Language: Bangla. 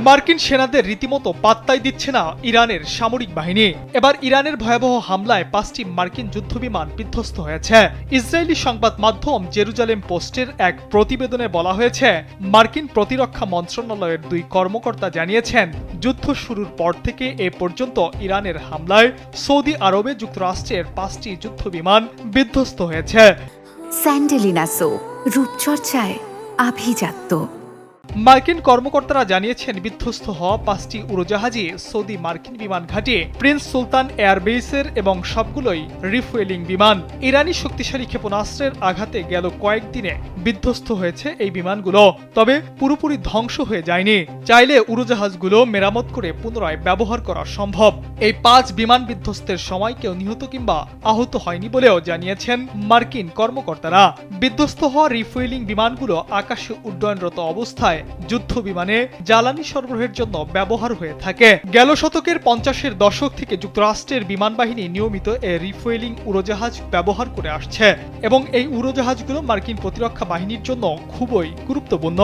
মার্কিন সেনাদের রীতিমতো পাত্তাই দিচ্ছে না ইরানের সামরিক বাহিনী। এবার ইরানের ভয়াবহ হামলায় 5টি মার্কিন যুদ্ধবিমান বিধ্বস্ত হয়েছে। ইসরায়েলি সংবাদ মাধ্যম জেরুজালেম পোস্টের এক প্রতিবেদনে বলা হয়েছে, মার্কিন প্রতিরক্ষা মন্ত্রণালয়ের 2 কর্মকর্তা জানিয়েছেন, যুদ্ধ শুরুর পর থেকে এ পর্যন্ত ইরানের হামলায় সৌদি আরবে যুক্তরাষ্ট্রের 5টি যুদ্ধবিমান বিধ্বস্ত হয়েছে। স্যান্ডেলিনা সো, রূপচর্চায় আভিজাত্য। মার্কিন কর্মকর্তারা জানিয়েছেন, বিধ্বস্ত হওয়া 5টি উড়োজাহাজই সৌদি মার্কিন বিমান ঘাঁটি প্রিন্স সুলতান এয়ারবেসের এবং সবগুলোই রিফুয়েলিং বিমান। ইরানি শক্তিশালী ক্ষেপণাস্ত্রের আঘাতে গেল কয়েকদিনে বিধ্বস্ত হয়েছে এই বিমানগুলো, তবে পুরোপুরি ধ্বংস হয়ে যায়নি। চাইলে উড়োজাহাজগুলো মেরামত করে পুনরায় ব্যবহার করা সম্ভব। এই 5 বিমান বিধ্বস্তের সময় কেউ নিহত কিংবা আহত হয়নি বলেও জানিয়েছেন মার্কিন কর্মকর্তারা। বিধ্বস্ত হওয়া রিফুয়েলিং বিমানগুলো আকাশে উড্ডয়নরত অবস্থায় যুদ্ধ বিমানে জ্বালানি সরবরাহের জন্য ব্যবহার হয়ে থাকে। গেল শতকের 50-এর দশক থেকে যুক্তরাষ্ট্রের বিমান বাহিনী নিয়মিত এই রিফুয়েলিং উড়োজাহাজ ব্যবহার করে আসছে এবং এই উড়োজাহাজগুলো মার্কিন প্রতিরক্ষা বাহিনীর জন্য খুবই গুরুত্বপূর্ণ।